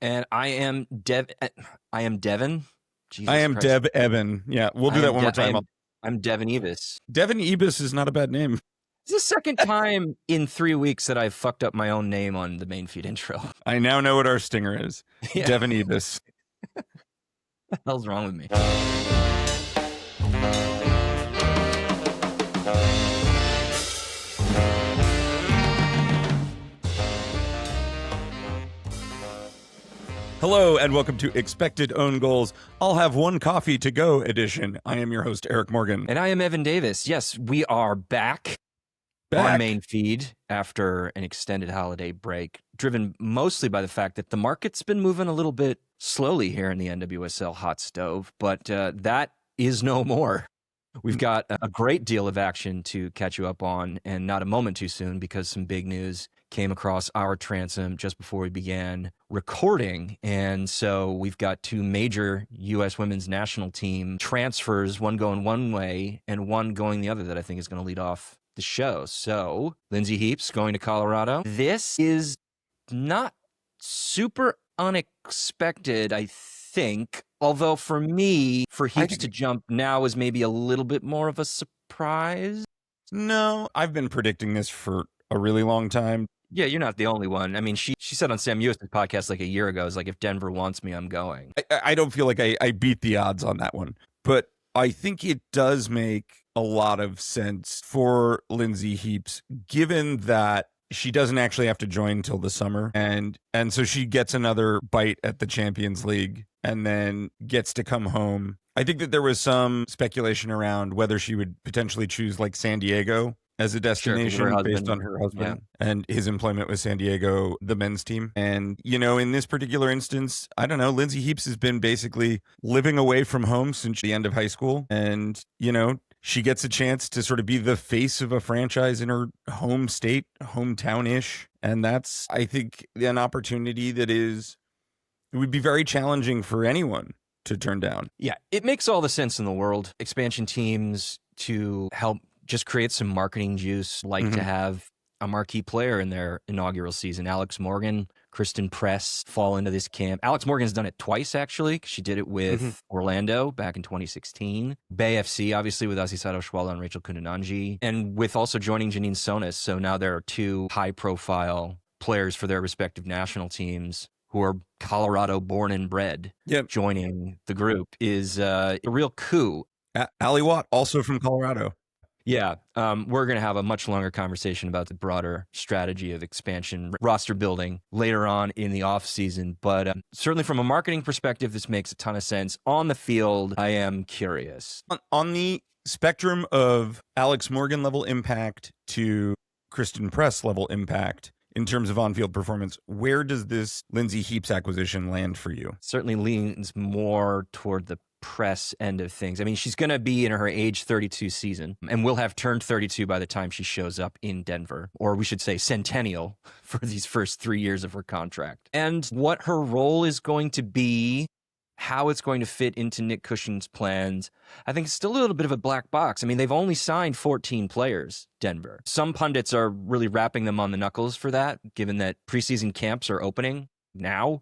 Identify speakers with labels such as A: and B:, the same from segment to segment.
A: And I am Devin. Jesus
B: I am
A: Christ.
B: Deb Eben. Yeah, we'll do that one more time.
A: I'm Devin Ebis.
B: Devin Ebis is not a bad name.
A: It's the second time in 3 weeks that I've fucked up my own name on the main feed intro.
B: I now know what our stinger is.
A: Yeah.
B: Devin Ebis.
A: What the hell's wrong with me?
B: Hello and welcome to Expected Own Goals. I'll have one coffee to go edition. I am your host, Eric Morgan.
A: And I am Evan Davis. Yes, we are back on main feed after an extended holiday break, driven mostly by the fact that the market's been moving a little bit slowly here in the NWSL hot stove, but that is no more. We've got a great deal of action to catch you up on, and not a moment too soon because some big news came across our transom just before we began recording. And so we've got two major U.S. women's national team transfers, one going one way and one going the other, that I think is going to lead off the show. So Lindsey Heaps going to Colorado. This is not super unexpected, I think. Although for me, for Heaps to jump now is maybe a little bit more of a surprise.
B: No, I've been predicting this for a really long time.
A: Yeah, you're not the only one. I mean, she said on Sam Coffey's podcast like a year ago, it's like, if Denver wants me, I'm going.
B: I don't feel like I beat the odds on that one, but I think it does make a lot of sense for Lindsey Heaps, given that she doesn't actually have to join until the summer. And so she gets another bite at the Champions League and then gets to come home. I think that there was some speculation around whether she would potentially choose like San Diego as a destination based on her husband and his employment with San Diego, the men's team. And, you know, in this particular instance, I don't know, Lindsey Heaps has been basically living away from home since the end of high school. And, you know, she gets a chance to sort of be the face of a franchise in her home state, hometown-ish. And that's, I think, an opportunity that it would be very challenging for anyone to turn down.
A: Yeah, it makes all the sense in the world. Expansion teams to help just create some marketing juice, to have a marquee player in their inaugural season. Alex Morgan, Kristen Press fall into this camp. Alex Morgan's done it twice, actually. She did it with Orlando back in 2016. Bay FC, obviously, with Azisato Shwala and Rachel Kundananji. And with also joining Janine Sonis. So now there are two high-profile players for their respective national teams who are Colorado born and bred. Joining the group is a real coup.
B: Ali Watt, also from Colorado.
A: Yeah, we're going to have a much longer conversation about the broader strategy of expansion roster building later on in the offseason. But certainly from a marketing perspective, this makes a ton of sense. On the field, I am curious.
B: On the spectrum of Alex Morgan level impact to Kristen Press level impact in terms of on-field performance, where does this Lindsey Heaps acquisition land for you?
A: Certainly leans more toward the Press end of things. I mean, she's going to be in her age 32 season and will have turned 32 by the time she shows up in Denver, or we should say centennial for these first 3 years of her contract. And what her role is going to be, how it's going to fit into Nick Cushing's plans, I think it's still a little bit of a black box. I mean, they've only signed 14 players, Denver. Some pundits are really wrapping them on the knuckles for that, given that preseason camps are opening now.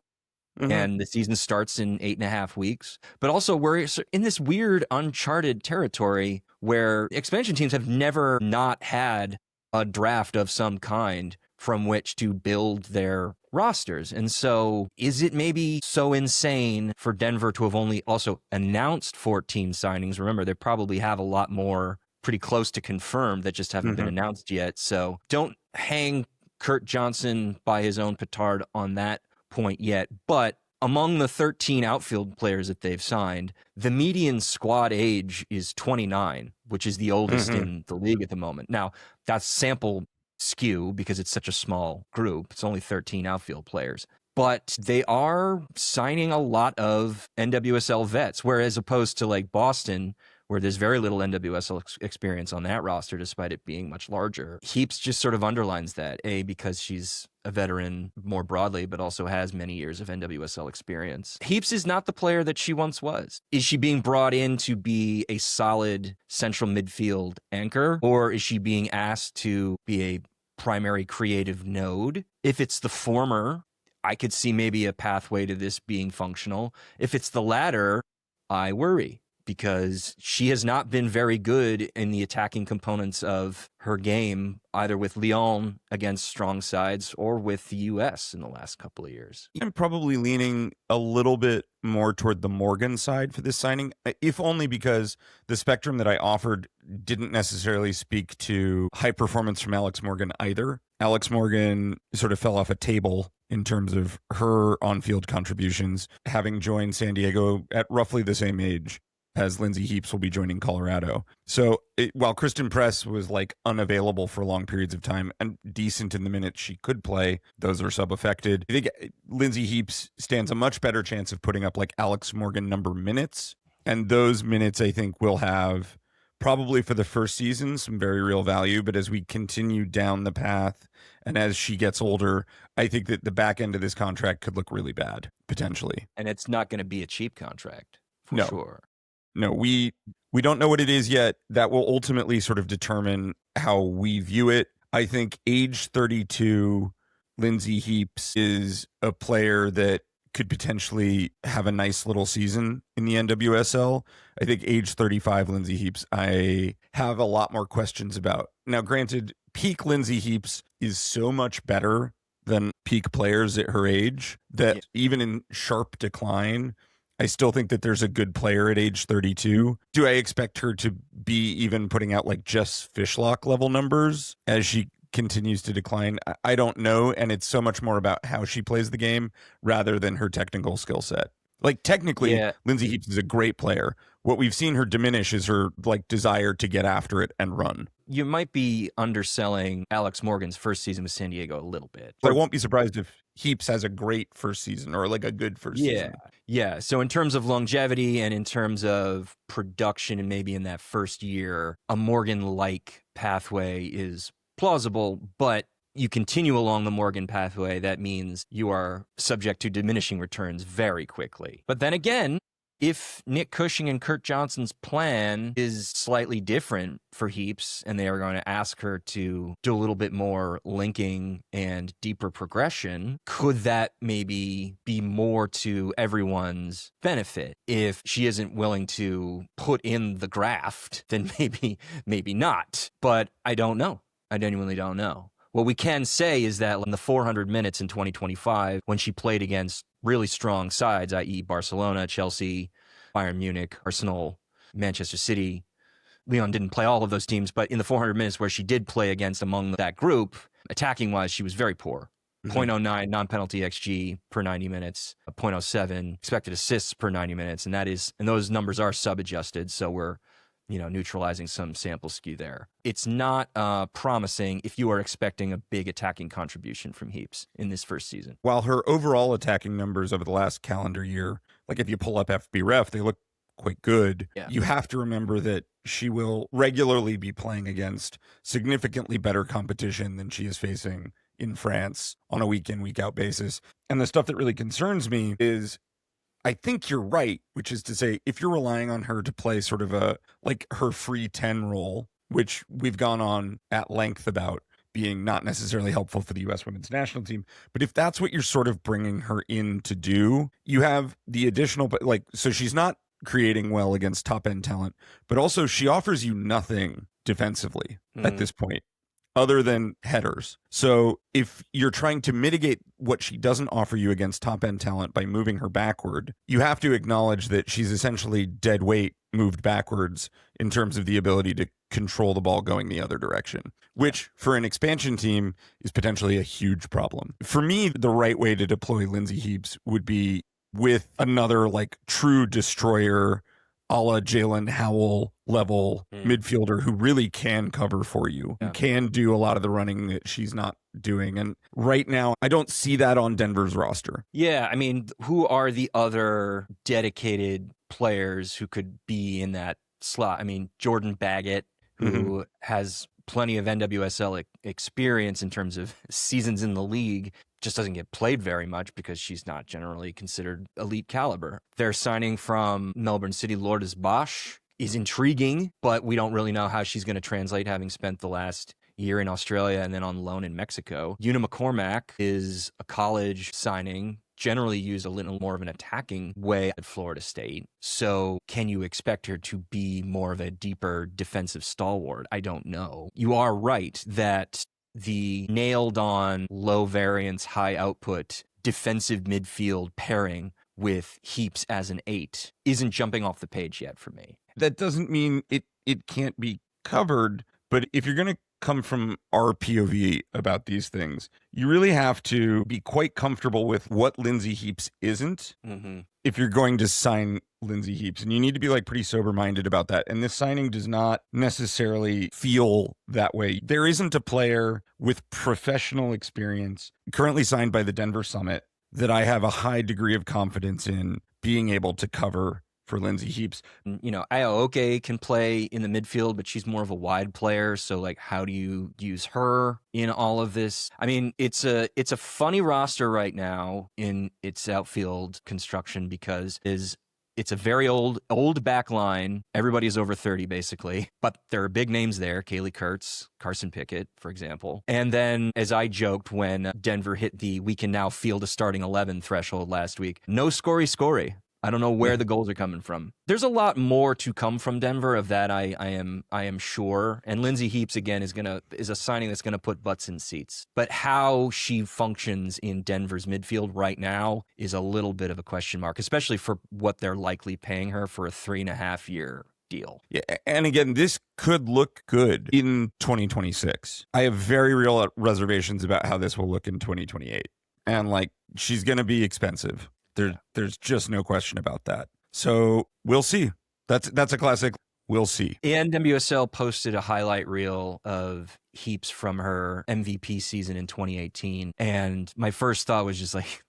A: And the season starts in 8.5 weeks. But also we're in this weird uncharted territory where expansion teams have never not had a draft of some kind from which to build their rosters. And so is it maybe so insane for Denver to have only also announced 14 signings? Remember, they probably have a lot more pretty close to confirmed that just haven't been announced yet. So don't hang Kurt Johnson by his own petard on that point yet, but among the 13 outfield players that they've signed, the median squad age is 29, which is the oldest in the league at the moment. Now, that's sample skew because it's such a small group. It's only 13 outfield players. But they are signing a lot of NWSL vets, whereas opposed to like Boston, where there's very little NWSL experience on that roster, despite it being much larger. Heaps just sort of underlines that, A, because she's a veteran more broadly, but also has many years of NWSL experience. Heaps is not the player that she once was. Is she being brought in to be a solid central midfield anchor, or is she being asked to be a primary creative node? If it's the former, I could see maybe a pathway to this being functional. If it's the latter, I worry, because she has not been very good in the attacking components of her game, either with Lyon against strong sides or with the U.S. in the last couple of years.
B: I'm probably leaning a little bit more toward the Morgan side for this signing, if only because the spectrum that I offered didn't necessarily speak to high performance from Alex Morgan either. Alex Morgan sort of fell off a table in terms of her on-field contributions, having joined San Diego at roughly the same age as Lindsey Heaps will be joining Colorado. So while Kristen Press was like unavailable for long periods of time and decent in the minutes she could play, those are sub-affected. I think Lindsey Heaps stands a much better chance of putting up like Alex Morgan number minutes. And those minutes, I think, will have probably for the first season some very real value. But as we continue down the path and as she gets older, I think that the back end of this contract could look really bad, potentially.
A: And it's not going to be a cheap contract, for sure.
B: No, we don't know what it is yet. That will ultimately sort of determine how we view it. I think age 32, Lindsey Heaps is a player that could potentially have a nice little season in the NWSL. I think age 35, Lindsey Heaps, I have a lot more questions about. Now, granted, peak Lindsey Heaps is so much better than peak players at her age that even in sharp decline, I still think that there's a good player at age 32. Do I expect her to be even putting out like Jess Fishlock level numbers as she continues to decline? I don't know. And it's so much more about how she plays the game rather than her technical skill set. Like technically, Lindsey Heaps is a great player. What we've seen her diminish is her like desire to get after it and run.
A: You might be underselling Alex Morgan's first season with San Diego a little bit.
B: But I won't be surprised if Heaps has a great first season or like a good first season.
A: Yeah. So in terms of longevity and in terms of production and maybe in that first year, a Morgan-like pathway is plausible, but you continue along the Morgan pathway, that means you are subject to diminishing returns very quickly. But then again, if Nick Cushing and Kurt Johnson's plan is slightly different for Heaps and they are going to ask her to do a little bit more linking and deeper progression, could that maybe be more to everyone's benefit? If she isn't willing to put in the graft, then maybe not. But I don't know. I genuinely don't know. What we can say is that in the 400 minutes in 2025, when she played against really strong sides, i.e. Barcelona, Chelsea, Bayern Munich, Arsenal, Manchester City, Lyon didn't play all of those teams, but in the 400 minutes where she did play against among that group, attacking-wise, she was very poor. 0.09 non-penalty XG per 90 minutes, 0.07 expected assists per 90 minutes, and those numbers are sub-adjusted, so we're neutralizing some sample skew there. It's not promising if you are expecting a big attacking contribution from Heaps in this first season.
B: While her overall attacking numbers over the last calendar year, like if you pull up FBref, they look quite good.
A: Yeah.
B: You have to remember that she will regularly be playing against significantly better competition than she is facing in France on a week-in, week-out basis. And the stuff that really concerns me is I think you're right, which is to say, if you're relying on her to play sort of her free 10 role, which we've gone on at length about being not necessarily helpful for the U.S. women's national team, but if that's what you're sort of bringing her in to do, you have the additional, so she's not creating well against top end talent, but also she offers you nothing defensively at this point, other than headers. So if you're trying to mitigate what she doesn't offer you against top-end talent by moving her backward, you have to acknowledge that she's essentially dead weight moved backwards in terms of the ability to control the ball going the other direction, which for an expansion team is potentially a huge problem. For me, the right way to deploy Lindsey Heaps would be with another true destroyer a la Jalen Howell level midfielder who really can cover for you, who can do a lot of the running that she's not doing. And right now, I don't see that on Denver's roster.
A: Yeah, I mean, who are the other dedicated players who could be in that slot? I mean, Jordan Baggett, who has plenty of NWSL experience in terms of seasons in the league, just doesn't get played very much because she's not generally considered elite caliber. Their signing from Melbourne City, Lourdes Bosch, is intriguing, but we don't really know how she's going to translate, having spent the last year in Australia and then on loan in Mexico. Una McCormack is a college signing, generally used a little more of an attacking way at Florida State. So can you expect her to be more of a deeper defensive stalwart? I don't know. You are right that the nailed on low variance, high output defensive midfield pairing with Heaps as an 8 isn't jumping off the page yet for me.
B: That doesn't mean it can't be covered, but if you're going to come from our POV about these things, you really have to be quite comfortable with what Lindsey Heaps isn't if you're going to sign Lindsey Heaps. And you need to be like pretty sober-minded about that. And this signing does not necessarily feel that way. There isn't a player with professional experience currently signed by the Denver Summit that I have a high degree of confidence in being able to cover for Lindsey Heaps.
A: You know, Aoke can play in the midfield, but she's more of a wide player. So, like, how do you use her in all of this? I mean, it's a funny roster right now in its outfield construction because it's a very old back line. Everybody is over 30, basically. But there are big names there. Kaylee Kurtz, Carson Pickett, for example. And then, as I joked when Denver hit the we can now field a starting 11 threshold last week, no scory. I don't know where the goals are coming from. There's a lot more to come from Denver. Of that, I am sure. And Lindsey Heaps again is a signing that's gonna put butts in seats. But how she functions in Denver's midfield right now is a little bit of a question mark, especially for what they're likely paying her for a 3.5-year deal.
B: Yeah, and again, this could look good in 2026. I have very real reservations about how this will look in 2028. And like, she's gonna be expensive. There's just no question about that. So we'll see. That's a classic. We'll see.
A: And NWSL posted a highlight reel of Heaps from her MVP season in 2018. And my first thought was just like,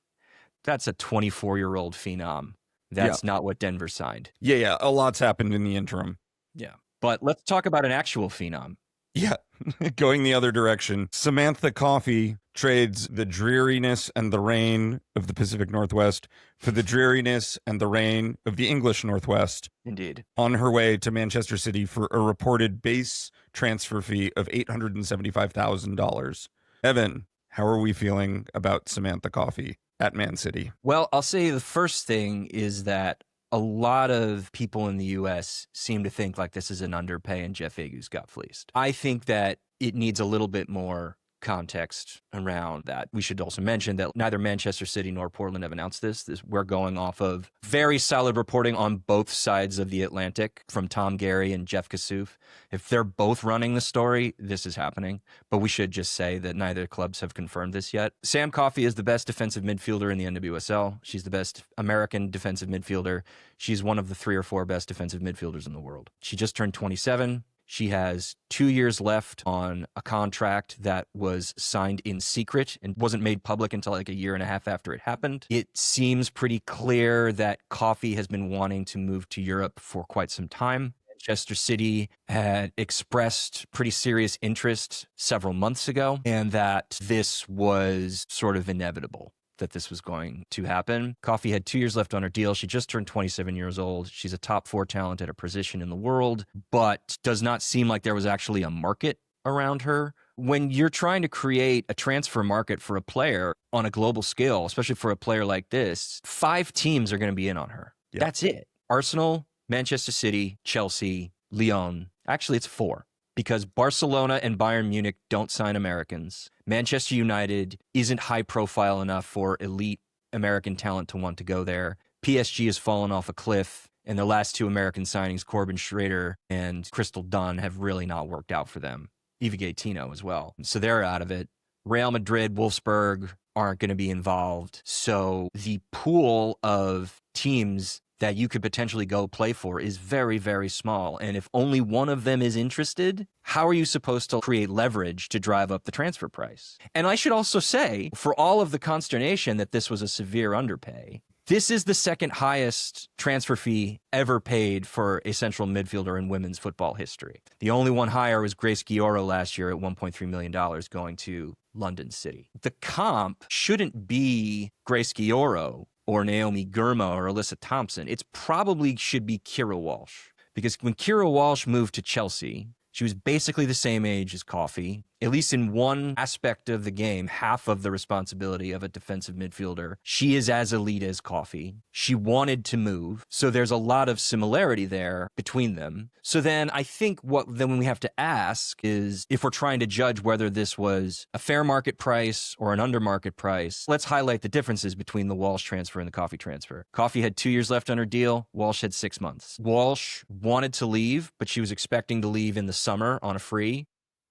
A: that's a 24-year-old phenom. That's not what Denver signed.
B: Yeah. A lot's happened in the interim.
A: Yeah. But let's talk about an actual phenom.
B: Yeah. Going the other direction. Samantha Coffey trades the dreariness and the rain of the Pacific Northwest for the dreariness and the rain of the English Northwest.
A: Indeed.
B: On her way to Manchester City for a reported base transfer fee of $875,000. Evan, how are we feeling about Samantha Coffey at Man City?
A: Well, I'll say the first thing is that a lot of people in the U.S. seem to think like this is an underpay and Jeff Agu's got fleeced. I think that it needs a little bit more context around that. We should also mention that neither Manchester City nor Portland have announced this. We're going off of very solid reporting on both sides of the Atlantic from Tom Gary and Jeff Kassouf. If they're both running the story, this is happening. But we should just say that neither clubs have confirmed this yet. Sam Coffey is the best defensive midfielder in the NWSL. She's the best American defensive midfielder. She's one of the 3 or 4 best defensive midfielders in the world. She just turned 27. She has 2 years left on a contract that was signed in secret and wasn't made public until like a year and a half after it happened. It seems pretty clear that Coffey has been wanting to move to Europe for quite some time. Manchester City had expressed pretty serious interest several months ago, and that this was sort of inevitable that this was going to happen. Coffey had 2 years left on her deal. She just turned 27 years old. She's a top 4 talent at her position in the world, but does not seem like there was actually a market around her. When you're trying to create a transfer market for a player on a global scale, especially for a player like this, 5 teams are going to be in on her. Yep. That's it. Arsenal, Manchester City, Chelsea, Lyon. Actually, it's 4. Because Barcelona and Bayern Munich don't sign Americans. Manchester United isn't high profile enough for elite American talent to want to go there. PSG has fallen off a cliff, and their last 2 American signings, Corbin Schrader and Crystal Dunn, have really not worked out for them. Ivige Tino as well. So they're out of it. Real Madrid, Wolfsburg aren't going to be involved. So the pool of teams that you could potentially go play for is very, very small. And if only one of them is interested, how are you supposed to create leverage to drive up the transfer price? And I should also say, for all of the consternation that this was a severe underpay, this is the second highest transfer fee ever paid for a central midfielder in women's football history. The only one higher was Grace Gioro last year at $1.3 million going to London City. The comp shouldn't be Grace Gioro or Naomi Girma or Alyssa Thompson. It's probably should be Kira Walsh. Because when Kira Walsh moved to Chelsea, she was basically the same age as Coffey, at least in one aspect of the game, half of the responsibility of a defensive midfielder. She is as elite as Coffey. She wanted to move. So there's a lot of similarity there between them. So then I think what then we have to ask is, if we're trying to judge whether this was a fair market price or an under market price, let's highlight the differences between the Walsh transfer and the Coffey transfer. Coffey had 2 years left on her deal. Walsh had 6 months. Walsh wanted to leave, but she was expecting to leave in the summer on a free,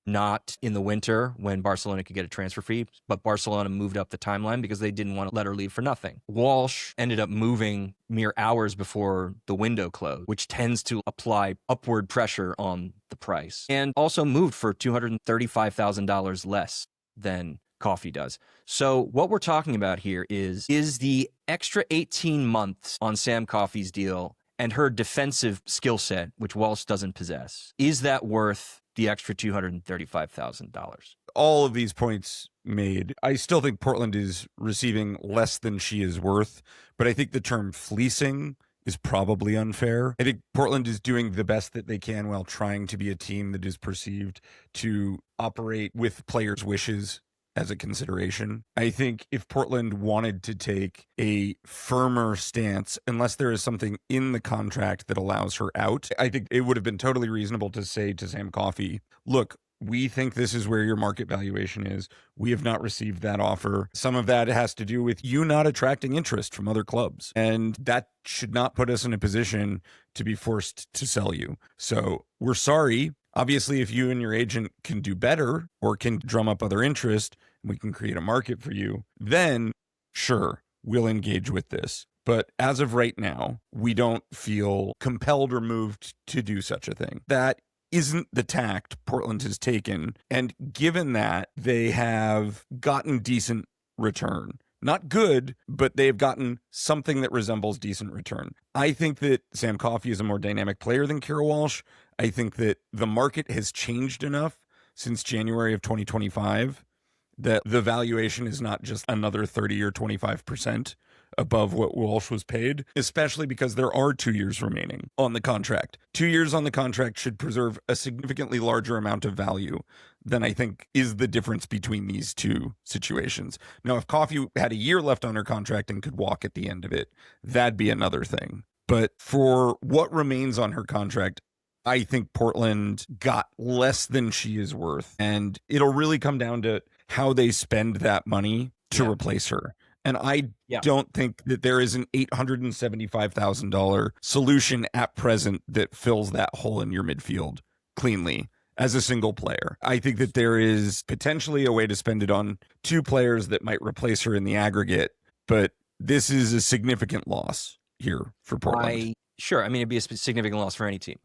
A: not in the winter when Barcelona could get a transfer fee, but Barcelona moved up the timeline because they didn't want to let her leave for nothing. Walsh ended up moving mere hours before the window closed, which tends to apply upward pressure on the price, and also moved for $235,000 less than Coffey does. So what we're talking about here is the extra 18 months on Sam Coffey's deal and her defensive skill set, which Walsh doesn't possess, is that worth the extra $235,000?
B: All of these points made, I still think Portland is receiving less than she is worth, but I think the term fleecing is probably unfair. I think Portland is doing the best that they can while trying to be a team that is perceived to operate with players' wishes as a consideration. I think if Portland wanted to take a firmer stance, unless there is something in the contract that allows her out, I think it would have been totally reasonable to say to Sam Coffey, look, we think this is where your market valuation is. We have not received that offer. Some of that has to do with you not attracting interest from other clubs, and that should not put us in a position to be forced to sell you. So we're sorry. Obviously, if you and your agent can do better or can drum up other interest, and we can create a market for you, then sure, we'll engage with this. But as of right now, we don't feel compelled or moved to do such a thing. That isn't the tact Portland has taken. And given that, they have gotten decent return. Not good, but they've gotten something that resembles decent return. I think that Sam Coffey is a more dynamic player than Kara Walsh. I think that the market has changed enough since January of 2025 that the valuation is not just another 30 or 25% above what Walsh was paid, especially because there are 2 years remaining on the contract. 2 years on the contract should preserve a significantly larger amount of value than I think is the difference between these two situations. Now, if Coffey had a year left on her contract and could walk at the end of it, that'd be another thing. But for what remains on her contract, I think Portland got less than she is worth. And it'll really come down to how they spend that money to replace her. And I don't think that there is an $875,000 solution at present that fills that hole in your midfield cleanly as a single player. I think that there is potentially a way to spend it on two players that might replace her in the aggregate, but this is a significant loss here for Portland.
A: Sure. I mean, it'd be a significant loss for any team.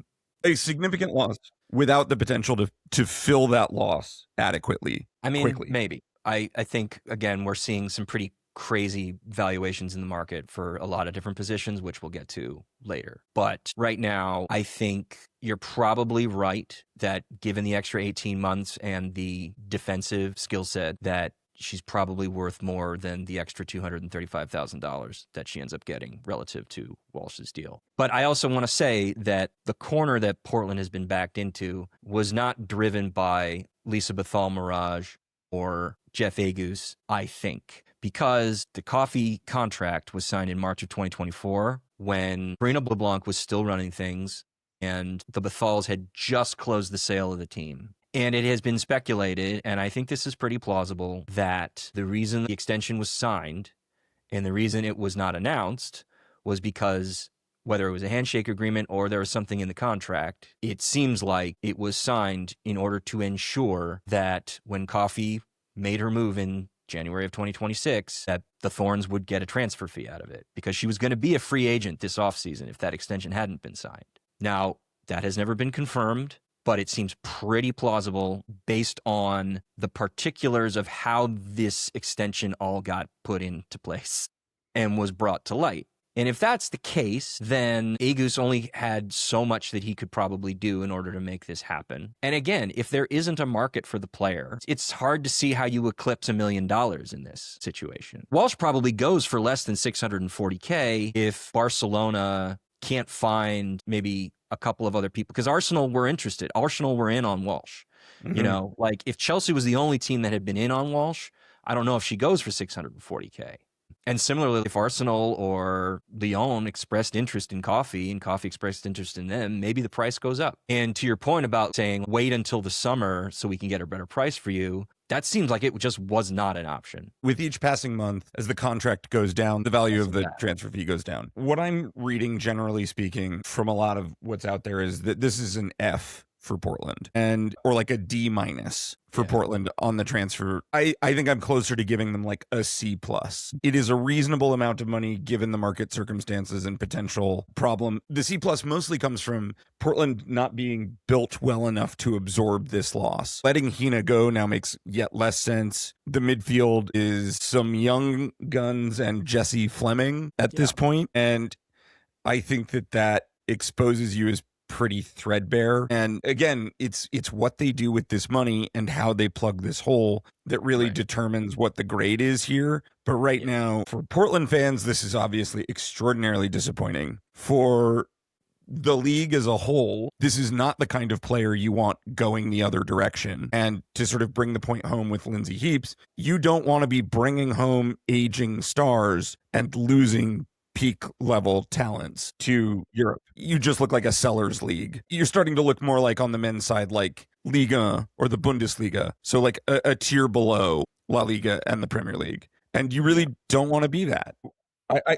B: A significant loss without the potential to fill that loss adequately.
A: I mean,
B: quickly.
A: Maybe. I think, again, we're seeing some pretty crazy valuations in the market for a lot of different positions, which we'll get to later. But right now, I think you're probably right that given the extra 18 months and the defensive skill set, that she's probably worth more than the extra $235,000 that she ends up getting relative to Walsh's deal. But I also want to say that the corner that Portland has been backed into was not driven by Lisa Bethal-Mirage or Jeff Agus, I think, because the Coffey contract was signed in March of 2024 when Brina LeBlanc was still running things and the Bethals had just closed the sale of the team. And it has been speculated, and I think this is pretty plausible, that the reason the extension was signed and the reason it was not announced was because whether it was a handshake agreement or there was something in the contract, it seems like it was signed in order to ensure that when Coffey made her move in January of 2026, that the Thorns would get a transfer fee out of it because she was going to be a free agent this offseason if that extension hadn't been signed. Now, that has never been confirmed, but it seems pretty plausible based on the particulars of how this extension all got put into place and was brought to light. And if that's the case, then Agus only had so much that he could probably do in order to make this happen. And again, if there isn't a market for the player, it's hard to see how you eclipse $1 million in this situation. Walsh probably goes for less than $640K if Barcelona can't find maybe a couple of other people, because Arsenal were interested. Arsenal were in on Walsh. You know, like if Chelsea was the only team that had been in on Walsh, I don't know if she goes for 640K. And similarly, if Arsenal or Lyon expressed interest in Coffey and Coffey expressed interest in them, maybe the price goes up. And to your point about saying, wait until the summer so we can get a better price for you, that seems like it just was not an option.
B: With each passing month, as the contract goes down, the value of the transfer fee goes down. What I'm reading, generally speaking, from a lot of what's out there is that this is an F for Portland, or like a D- for Portland on the transfer. I think I'm closer to giving them like a C+. It is a reasonable amount of money given the market circumstances and potential problem. The C+ mostly comes from Portland not being built well enough to absorb this loss. Letting Hina go now makes yet less sense. The midfield is some young guns and Jesse Fleming at this point, and I think that exposes you as pretty threadbare. And again, it's what they do with this money and how they plug this hole that really determines what the grade is here. But right now, for Portland fans, this is obviously extraordinarily disappointing. For the league as a whole, this is not the kind of player you want going the other direction. And to sort of bring the point home with Lindsey Heaps, you don't want to be bringing home aging stars and losing peak level talents to Europe. You just look like a sellers league. You're starting to look more like, on the men's side, like Liga or the Bundesliga. So like a tier below La Liga and the Premier League. And you really don't want to be that.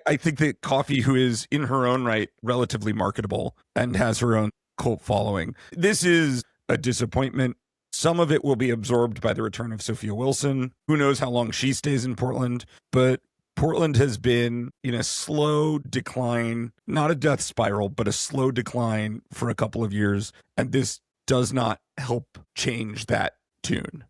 B: I think that Coffey, who is in her own right relatively marketable and has her own cult following, this is a disappointment. Some of it will be absorbed by the return of Sophia Wilson. Who knows how long she stays in Portland, but Portland has been in a slow decline, not a death spiral, but a slow decline for a couple of years. And this does not help change that tune.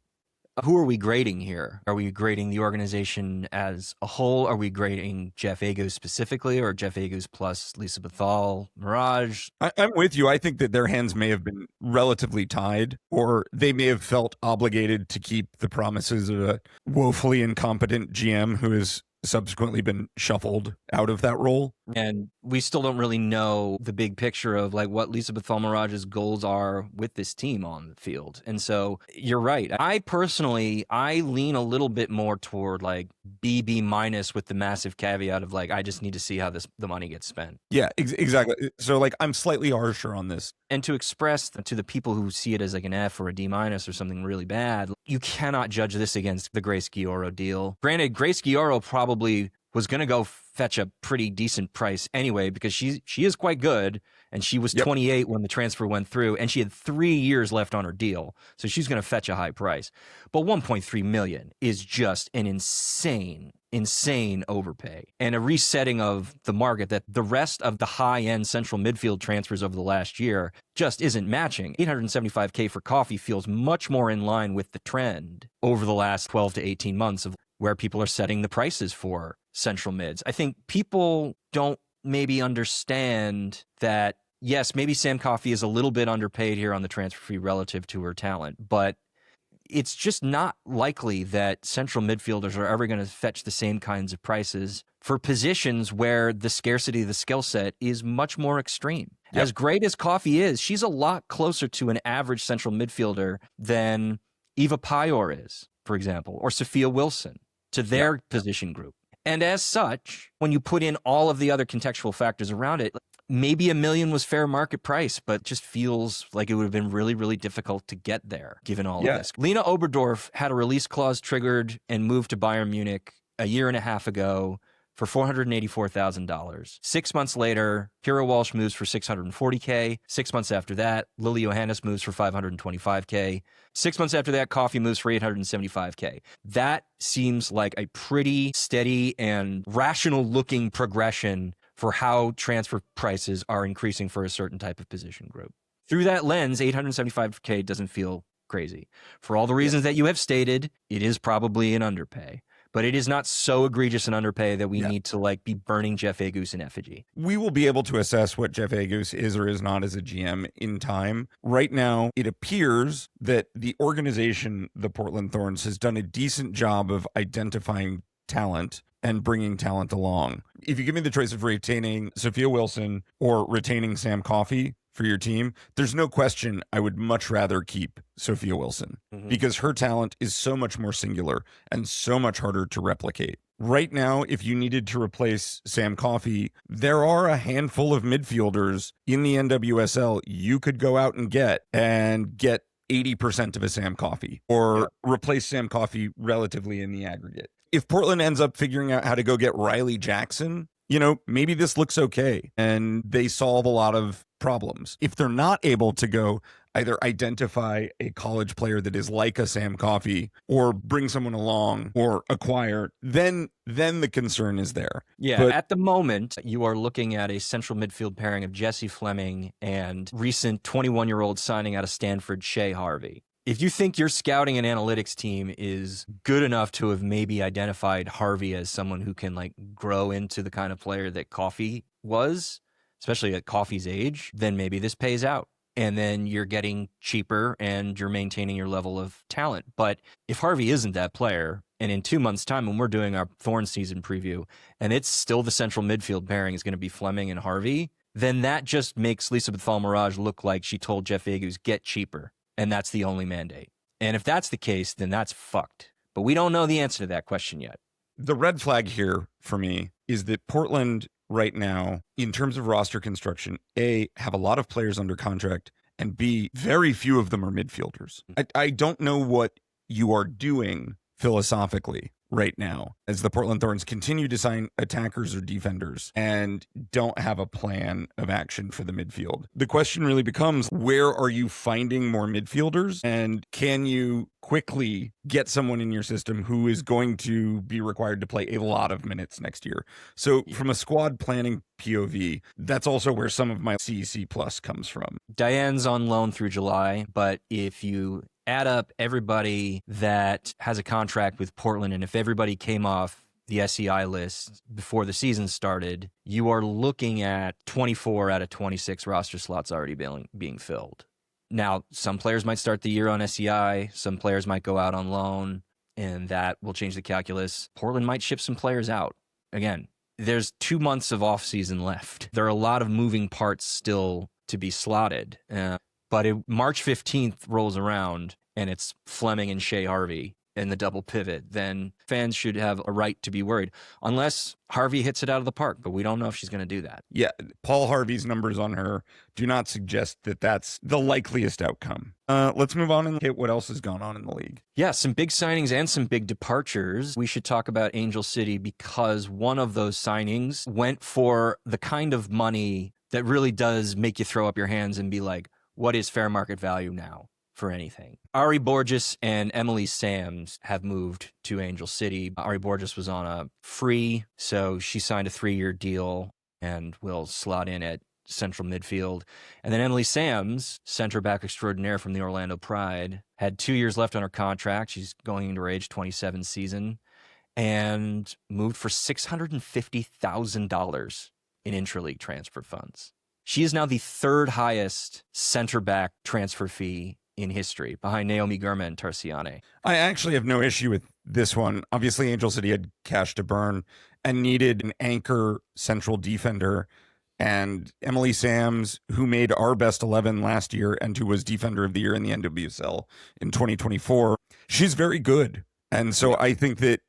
A: Who are we grading here? Are we grading the organization as a whole? Are we grading Jeff Agoos specifically, or Jeff Agoos plus Lisa Bethal, Mirage?
B: I'm with you. I think that their hands may have been relatively tied, or they may have felt obligated to keep the promises of a woefully incompetent GM who is subsequently been shuffled out of that role.
A: And we still don't really know the big picture of like what Lisa Bethal Mirage's goals are with this team on the field. And so you're right. I personally lean a little bit more toward like B minus with the massive caveat of like, I just need to see how the money gets spent.
B: Yeah, exactly. So like I'm slightly harsher on this.
A: And to express to the people who see it as like an F or a D minus or something really bad, you cannot judge this against the Grace Gioro deal. Granted, Grace Gioro probably was going to go fetch a pretty decent price anyway, because she is quite good, and she was 28 when the transfer went through, and she had 3 years left on her deal, so she's going to fetch a high price. But 1.3 million is just an insane overpay, and a resetting of the market that the rest of the high-end central midfield transfers over the last year just isn't matching. 875K for Coffey feels much more in line with the trend over the last 12 to 18 months of where people are setting the prices for central mids. I think people don't maybe understand that, yes, maybe Sam Coffey is a little bit underpaid here on the transfer fee relative to her talent, but it's just not likely that central midfielders are ever going to fetch the same kinds of prices for positions where the scarcity of the skill set is much more extreme. Yep. As great as Coffey is, she's a lot closer to an average central midfielder than Eva Pajor is, for example, or Sophia Wilson to their position group. And as such, when you put in all of the other contextual factors around it, maybe $1 million was fair market price, but just feels like it would have been really, really difficult to get there, given all of this. Lena Oberdorf had a release clause triggered and moved to Bayern Munich a year and a half ago for $484,000. 6 months later, Kira Walsh moves for $640K. 6 months after that, Lily Johannes moves for $525K. 6 months after that, Coffey moves for $875K. That seems like a pretty steady and rational-looking progression for how transfer prices are increasing for a certain type of position group. Through that lens, $875K doesn't feel crazy. For all the reasons that you have stated, it is probably an underpay. But it is not so egregious an underpay that we need to like be burning Jeff Agoos in effigy.
B: We will be able to assess what Jeff Agoos is or is not as a GM in time. Right now, it appears that the organization, the Portland Thorns, has done a decent job of identifying talent and bringing talent along. If you give me the choice of retaining Sophia Wilson or retaining Sam Coffey for your team, there's no question I would much rather keep Sophia Wilson because her talent is so much more singular and so much harder to replicate. Right now, if you needed to replace Sam Coffey, there are a handful of midfielders in the NWSL you could go out and get 80% of a Sam Coffey or replace Sam Coffey relatively in the aggregate. If Portland ends up figuring out how to go get Riley Jackson, maybe this looks okay and they solve a lot of problems. If they're not able to go either identify a college player that is like a Sam Coffey or bring someone along or acquire, then the concern is there.
A: Yeah, but at the moment, you are looking at a central midfield pairing of Jesse Fleming and recent 21-year-old signing out of Stanford, Shea Harvey. If you think your scouting and analytics team is good enough to have maybe identified Harvey as someone who can grow into the kind of player that Coffey was, especially at Coffey's age, then maybe this pays out. And then you're getting cheaper and you're maintaining your level of talent. But if Harvey isn't that player, and in 2 months' time when we're doing our Thorns season preview, and it's still the central midfield pairing is going to be Fleming and Harvey, then that just makes Lisa Bethal-Mirage look like she told Jeff Agoos, get cheaper. And that's the only mandate. And if that's the case, then that's fucked. But we don't know the answer to that question yet.
B: The red flag here for me is that Portland right now, in terms of roster construction, A, have a lot of players under contract, and B, very few of them are midfielders. I don't know what you are doing philosophically right now as the Portland Thorns continue to sign attackers or defenders and don't have a plan of action for the midfield. The question really becomes, where are you finding more midfielders, and can you quickly get someone in your system who is going to be required to play a lot of minutes next year? So from a squad planning POV, that's also where some of my CEC plus comes from.
A: Diane's on loan through July, but if you add up everybody that has a contract with Portland, and if everybody came off the SEI list before the season started, you are looking at 24 out of 26 roster slots already being filled. Now, some players might start the year on SEI, some players might go out on loan, and that will change the calculus. Portland might ship some players out. Again, there's 2 months of off-season left. There are a lot of moving parts still to be slotted. But March 15th rolls around and it's Fleming and Shea Harvey in the double pivot, then fans should have a right to be worried, unless Harvey hits it out of the park. But we don't know if she's going to do that.
B: Yeah, Paul Harvey's numbers on her do not suggest that that's the likeliest outcome. Let's move on and hit what else has gone on in the league.
A: Yeah, some big signings and some big departures. We should talk about Angel City because one of those signings went for the kind of money that really does make you throw up your hands and be like, what is fair market value now for anything? Ary Borges and Emily Sams have moved to Angel City. Ary Borges was on a free, so she signed a 3-year deal and will slot in at central midfield. And then Emily Sams, center back extraordinaire from the Orlando Pride, had 2 years left on her contract. She's going into her age 27 season and moved for $650,000 in intra-league transfer funds. She is now the third highest center back transfer fee in history, behind Naomi Girma and Tarsiane.
B: I actually have no issue with this one. Obviously, Angel City had cash to burn and needed an anchor central defender. And Emily Sams, who made our best 11 last year and who was defender of the year in the NWSL in 2024, she's very good. And so I think that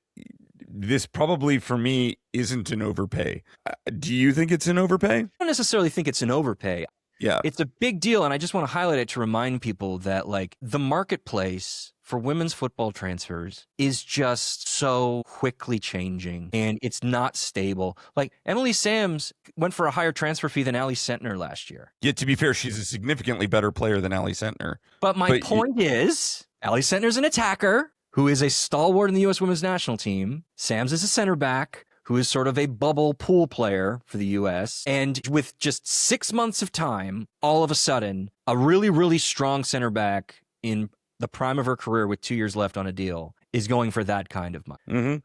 B: this probably, for me, isn't an overpay. Do you think it's an overpay?
A: I don't necessarily think it's an overpay.
B: Yeah.
A: It's a big deal, and I just want to highlight it to remind people that, the marketplace for women's football transfers is just so quickly changing, and it's not stable. Emily Sams went for a higher transfer fee than Allie Sentner last year.
B: Yet, to be fair, she's a significantly better player than Allie Sentner.
A: But my point is, Allie Sentner's an attacker who is a stalwart in the U.S. women's national team. Sams is a center back who is sort of a bubble pool player for the U.S. And with just 6 months of time, all of a sudden, a really, really strong center back in the prime of her career with 2 years left on a deal is going for that kind of money.
B: Mm-hmm.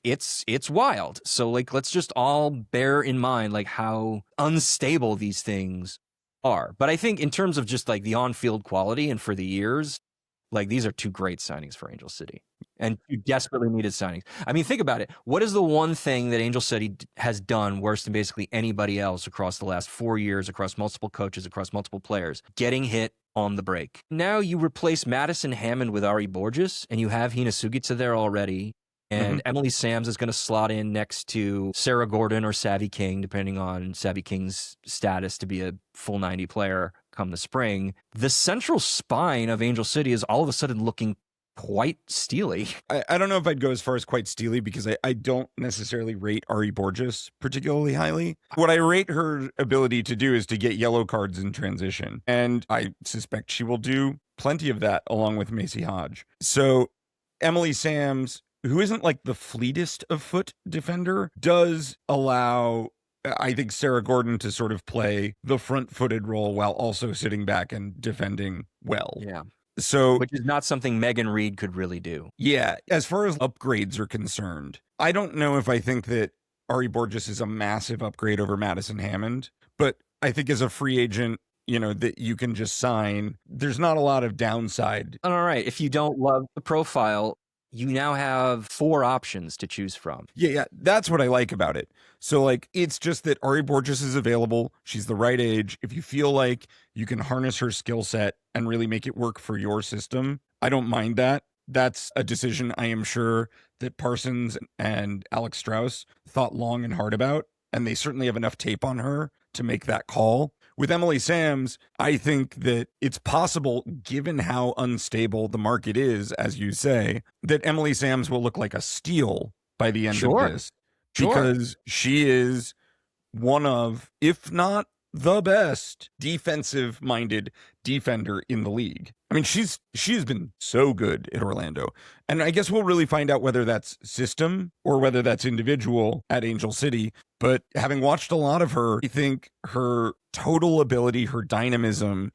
A: It's wild. So let's just all bear in mind how unstable these things are. But I think in terms of just the on-field quality and for the years, these are two great signings for Angel City. and two desperately needed signings. I mean, think about it. What is the one thing that Angel City has done worse than basically anybody else across the last 4 years, across multiple coaches, across multiple players? Getting hit on the break. Now you replace Madison Hammond with Ary Borges, and you have Hina Sugita there already. And Emily Sams is going to slot in next to Sarah Gordon or Savvy King, depending on Savvy King's status to be a full 90 player come the spring. The central spine of Angel City is all of a sudden looking quite steely.
B: I don't know if I'd go as far as quite steely, because I don't necessarily rate Ary Borges particularly highly. What I rate her ability to do is to get yellow cards in transition. And I suspect she will do plenty of that along with Macy Hodge. So Emily Sams, who isn't like the fleetest of foot defender, does allow, I think, Sarah Gordon to sort of play the front-footed role while also sitting back and defending well.
A: Yeah.
B: So,
A: which is not something Megan Reed could really do.
B: Yeah. As far as upgrades are concerned, I don't know if I think that Ary Borges is a massive upgrade over Madison Hammond, but I think as a free agent, that you can just sign, there's not a lot of downside.
A: All right. If you don't love the profile, you now have 4 options to choose from.
B: Yeah. That's what I like about it. So, like, it's just that Ary Borges is available. She's the right age. If you feel like you can harness her skill set and really make it work for your system, I don't mind that. That's a decision I am sure that Parsons and Alex Strauss thought long and hard about, and they certainly have enough tape on her to make that call. With Emily Sams, I think that it's possible, given how unstable the market is, as you say, that Emily Sams will look like a steal by the end of this. Because she is one of, if not the best, defensive-minded defender in the league. I mean, she has been so good at Orlando. And I guess we'll really find out whether that's system or whether that's individual at Angel City. But having watched a lot of her, I think her total ability, her dynamism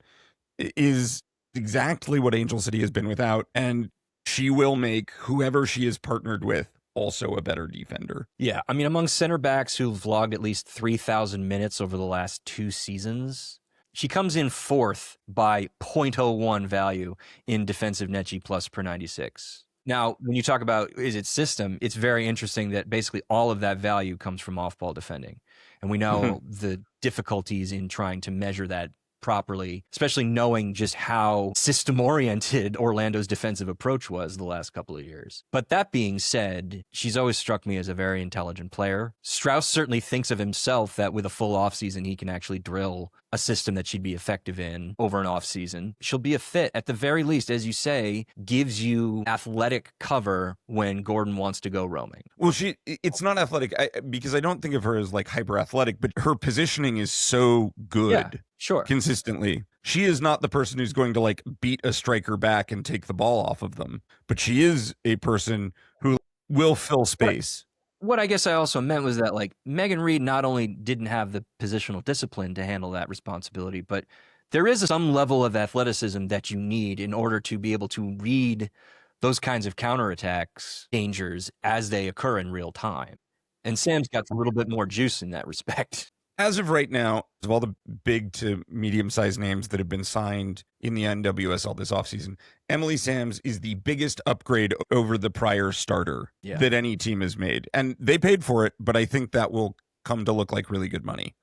B: is exactly what Angel City has been without. And she will make whoever she is partnered with also a better defender.
A: Yeah. I mean, among center backs who've logged at least 3,000 minutes over the last 2 seasons, she comes in 4th by 0.01 value in defensive net G plus per 96. Now, when you talk about is it system, it's very interesting that basically all of that value comes from off-ball defending. And we know the difficulties in trying to measure that properly, especially knowing just how system-oriented Orlando's defensive approach was the last couple of years. But that being said, she's always struck me as a very intelligent player. Strauss certainly thinks of himself that with a full offseason, he can actually drill a system that she'd be effective in over an offseason. She'll be a fit, at the very least, as you say, gives you athletic cover when Gordon wants to go roaming.
B: Well, it's not athletic because I don't think of her as like hyper athletic, but her positioning is so good.
A: Yeah, sure.
B: Consistently. She is not the person who's going to like beat a striker back and take the ball off of them, but she is a person who will fill space.
A: What I guess I also meant was that, like, Megan Reed not only didn't have the positional discipline to handle that responsibility, but there is some level of athleticism that you need in order to be able to read those kinds of counterattacks dangers as they occur in real time. And Sam's got a little bit more juice in that respect.
B: As of right now, of all the big to medium-sized names that have been signed in the NWSL this offseason, Emily Sams is the biggest upgrade over the prior starter that any team has made. And they paid for it, but I think that will come to look like really good money.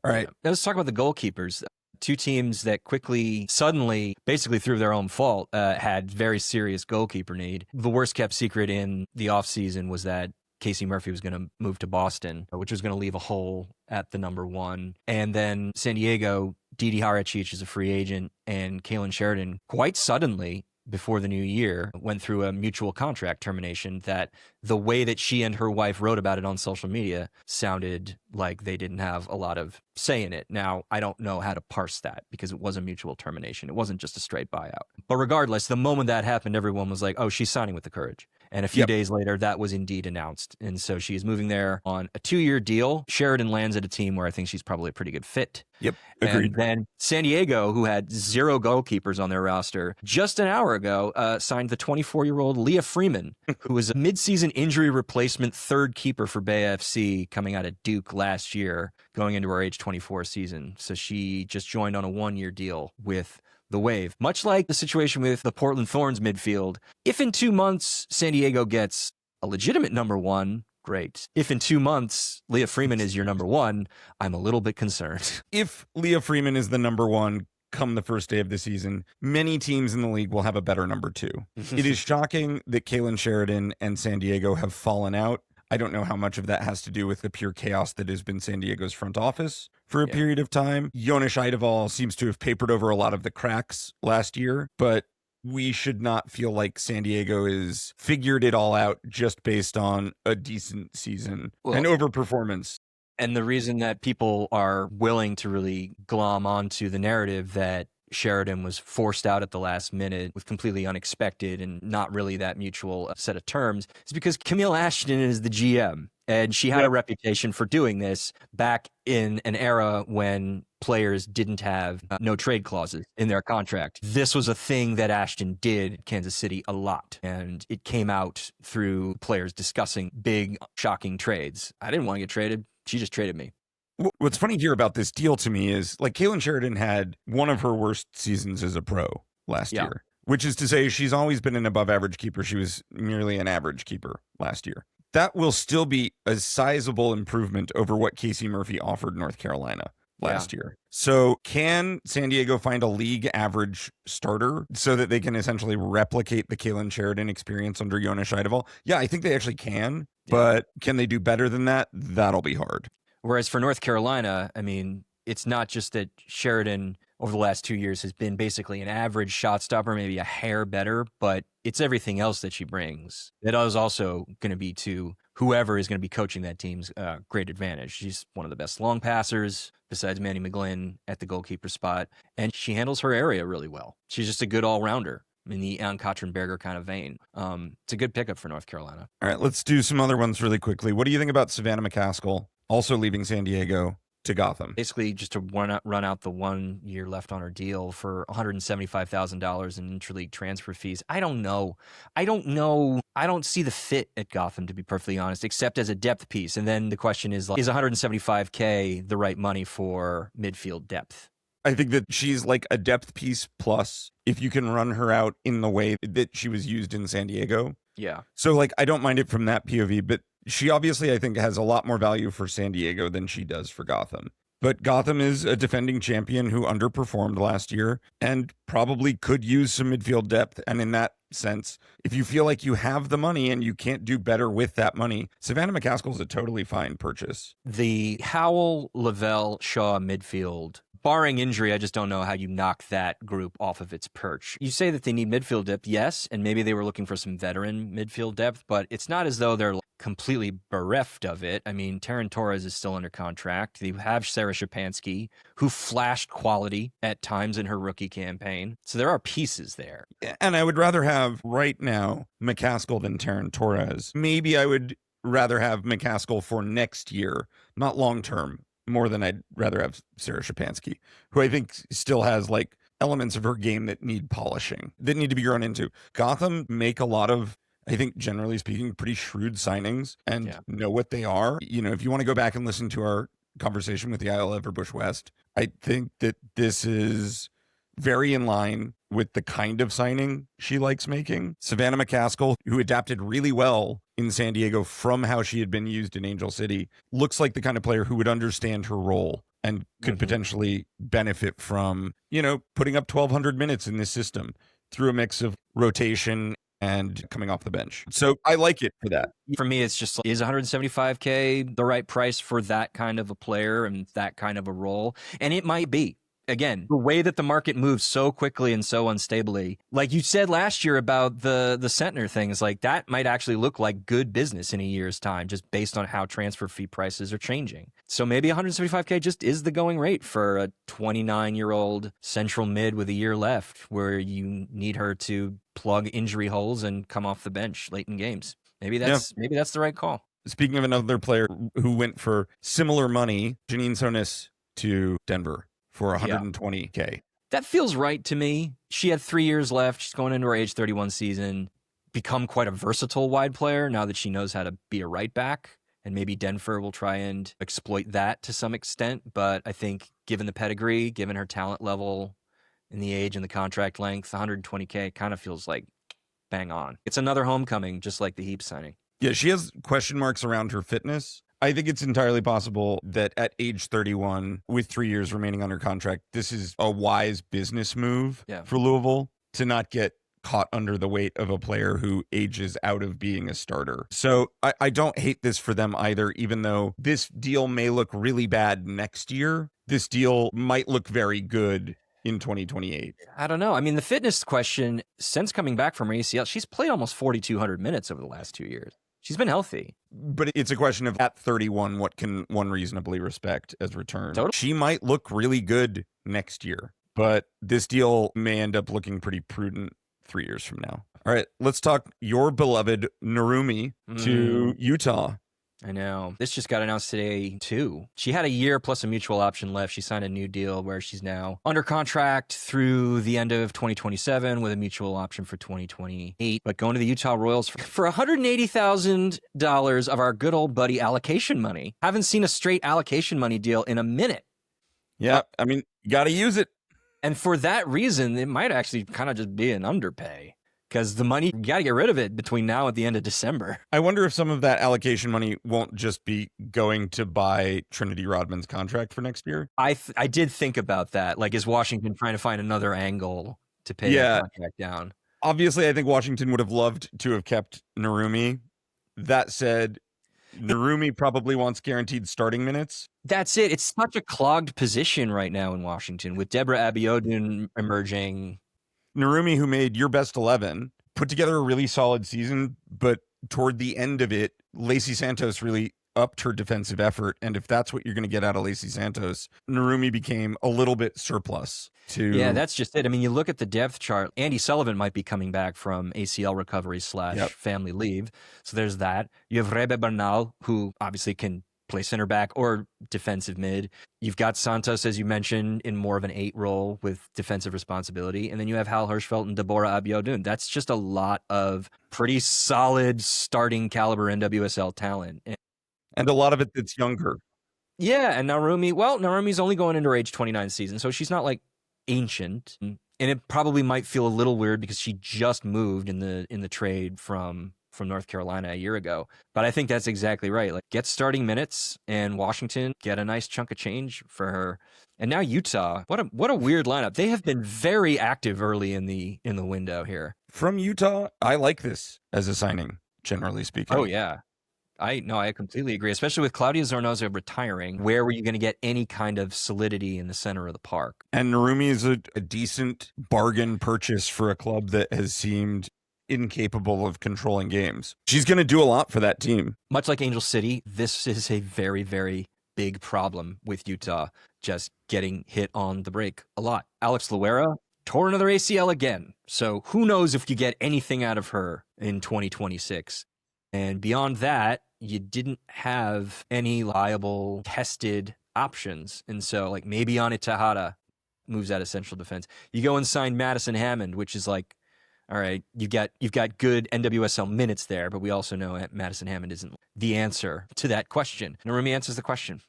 B: All right.
A: Now let's talk about the goalkeepers. 2 teams that quickly, suddenly, basically through their own fault, had very serious goalkeeper need. The worst kept secret in the offseason was that Casey Murphy was going to move to Boston, which was going to leave a hole at the number 1. And then San Diego, Didi Haricic is a free agent, and Kailen Sheridan, quite suddenly, before the new year, went through a mutual contract termination that the way that she and her wife wrote about it on social media sounded like they didn't have a lot of say in it. Now, I don't know how to parse that because it was a mutual termination. It wasn't just a straight buyout. But regardless, the moment that happened, everyone was like, oh, she's signing with the Courage. And a few days later, that was indeed announced. And so she is moving there on a 2-year deal. Sheridan lands at a team where I think she's probably a pretty good fit.
B: Yep, agreed.
A: And then San Diego, who had 0 goalkeepers on their roster, just an hour ago signed the 24-year-old Leah Freeman, who was a midseason injury replacement 3rd keeper for Bay FC coming out of Duke last year, going into her age 24 season. So she just joined on a 1-year deal with the wave. Much like the situation with the Portland Thorns midfield, if in 2 months San Diego gets a legitimate number one, great. If in 2 months Leah Freeman is your number one, I'm a little bit concerned.
B: If Leah Freeman is the number one come the first day of the season, many teams in the league will have a better number two. It is shocking that Kailen Sheridan and San Diego have fallen out. I don't know how much of that has to do with the pure chaos that has been San Diego's front office for a period of time. USWNT seems to have papered over a lot of the cracks last year, but we should not feel like San Diego is figured it all out just based on a decent season and overperformance.
A: And the reason that people are willing to really glom onto the narrative that Sheridan was forced out at the last minute with completely unexpected and not really that mutual set of terms is because Camille Ashton is the GM. And she had a reputation for doing this back in an era when players didn't have no trade clauses in their contract. This was a thing that Ashton did in Kansas City a lot. And it came out through players discussing big, shocking trades. I didn't want to get traded. She just traded me.
B: What's funny here about this deal to me is like Kailen Sheridan had one of her worst seasons as a pro last year, which is to say she's always been an above average keeper. She was merely an average keeper last year. That will still be a sizable improvement over what Casey Murphy offered North Carolina last year. So can San Diego find a league average starter so that they can essentially replicate the Kailen Sheridan experience under USWNT? Yeah, I think they actually can, but can they do better than that? That'll be hard.
A: Whereas for North Carolina, I mean, it's not just that Sheridan over the last 2 years has been basically an average shot stopper, maybe a hair better, but it's everything else that she brings. That is also going to be to whoever is going to be coaching that team's great advantage. She's one of the best long passers besides Manny McGlynn at the goalkeeper spot, and she handles her area really well. She's just a good all-rounder in the Ann Katrin-Berger kind of vein. It's a good pickup for North Carolina.
B: All right, let's do some other ones really quickly. What do you think about Savannah McCaskill also leaving San Diego to Gotham?
A: Basically, just to run out the 1 year left on her deal for $175,000 in interleague transfer fees. I don't know. I don't see the fit at Gotham, to be perfectly honest, except as a depth piece. And then the question is $175K the right money for midfield depth?
B: I think that she's like a depth piece plus if you can run her out in the way that she was used in San Diego.
A: Yeah.
B: So like, I don't mind it from that POV, but she obviously, I think, has a lot more value for San Diego than she does for Gotham. But Gotham is a defending champion who underperformed last year and probably could use some midfield depth. And in that sense, if you feel like you have the money and you can't do better with that money, Savannah McCaskill is a totally fine purchase.
A: The Howell, Lavelle, Shaw midfield, barring injury, I just don't know how you knock that group off of its perch. You say that they need midfield depth, yes, and maybe they were looking for some veteran midfield depth, but it's not as though they're completely bereft of it. I mean, Taryn Torres is still under contract. You have Sarah Shapansky, who flashed quality at times in her rookie campaign. So there are pieces there.
B: And I would rather have right now McCaskill than Taryn Torres. Maybe I would rather have McCaskill for next year, not long term, more than I'd rather have Sarah Shapansky, who I think still has like elements of her game that need polishing, that need to be grown into. Gotham make a lot of, I think, generally speaking, pretty shrewd signings and know what they are. You know, if you want to go back and listen to our conversation with the Eli Elbogen West, I think that this is very in line with the kind of signing she likes making. Savannah McCaskill, who adapted really well in San Diego from how she had been used in Angel City, looks like the kind of player who would understand her role and could potentially benefit from, you know, putting up 1,200 minutes in this system through a mix of rotation and coming off the bench. So I like it for that.
A: For me, it's just, is $175K the right price for that kind of a player and that kind of a role? And it might be. Again, the way that the market moves so quickly and so unstably, like you said last year about the Sentner things, like that might actually look like good business in a year's time, just based on how transfer fee prices are changing. So maybe $175K just is the going rate for a 29-year-old central mid with a year left, where you need her to plug injury holes and come off the bench late in games. Maybe that's the right call.
B: Speaking of another player who went for similar money, Janine Sonis to Denver for $120K.
A: That feels right to me. She had 3 years left. She's going into her age 31 season. Become quite a versatile wide player now that she knows how to be a right back. And maybe Denver will try and exploit that to some extent. But I think given the pedigree, given her talent level, And the age and the contract length, 120K, kind of feels like bang on. It's another homecoming, just like the Heaps signing.
B: Yeah, she has question marks around her fitness. I think it's entirely possible that at age 31, with 3 years remaining on her contract, this is a wise business move for Louisville to not get caught under the weight of a player who ages out of being a starter. So I don't hate this for them either, even though this deal may look really bad next year. This deal might look very good in 2028.
A: I don't know. I mean, the fitness question, since coming back from her ACL, she's played almost 4,200 minutes over the last 2 years. She's been healthy.
B: But it's a question of at 31, what can one reasonably respect as return?
A: Totally.
B: She might look really good next year, but this deal may end up looking pretty prudent 3 years from now. All right, let's talk your beloved Narumi to Utah.
A: I know. This just got announced today, too. She had a year plus a mutual option left. She signed a new deal where she's now under contract through the end of 2027 with a mutual option for 2028. But going to the Utah Royals for $180,000 of our good old buddy allocation money. Haven't seen a straight allocation money deal in a minute.
B: Yeah, I mean, you got to use it.
A: And for that reason, it might actually kind of just be an underpay. Because the money, you got to get rid of it between now and the end of December.
B: I wonder if some of that allocation money won't just be going to buy Trinity Rodman's contract for next year.
A: I did think about that. Like, is Washington trying to find another angle to pay that contract down?
B: Obviously, I think Washington would have loved to have kept Narumi. That said, Narumi probably wants guaranteed starting minutes.
A: That's it. It's such a clogged position right now in Washington with Deborah Abiodun emerging.
B: Narumi, who made your best 11, put together a really solid season, but toward the end of it, Lacey Santos really upped her defensive effort. And if that's what you're going to get out of Lacey Santos, Narumi became a little bit surplus to...
A: Yeah, that's just it. I mean, you look at the depth chart. Andy Sullivan might be coming back from ACL recovery / family leave. So there's that. You have Rebe Bernal, who obviously can play center back or defensive mid. You've got Santos, as you mentioned, in more of an 8 role with defensive responsibility. And then you have Hal Hirschfeld and Deborah Abiodun. That's just a lot of pretty solid starting caliber NWSL talent.
B: And a lot of it that's younger.
A: Yeah, and Narumi's only going into her age 29 season, so she's not like ancient. And it probably might feel a little weird because she just moved in the trade from North Carolina a year ago. But I think that's exactly right. Like, get starting minutes, and Washington get a nice chunk of change for her. And now Utah, what a weird lineup. They have been very active early in the window here.
B: From Utah, I like this as a signing, generally speaking.
A: Oh yeah. I completely agree, especially with Claudia Zornoza retiring. Where were you going to get any kind of solidity in the center of the park?
B: And Narumi is a decent bargain purchase for a club that has seemed incapable of controlling games. She's going to do a lot for that team.
A: Much like Angel City, this is a very, very big problem with Utah, just getting hit on the break a lot. Alex Loera tore another ACL again. So who knows if you get anything out of her in 2026. And beyond that, you didn't have any liable tested options. And so like maybe Ani Tejada moves out of central defense. You go and sign Madison Hammond, which is like, all right, you've got good NWSL minutes there, but we also know that Madison Hammond isn't the answer to that question. Narumi answers the question.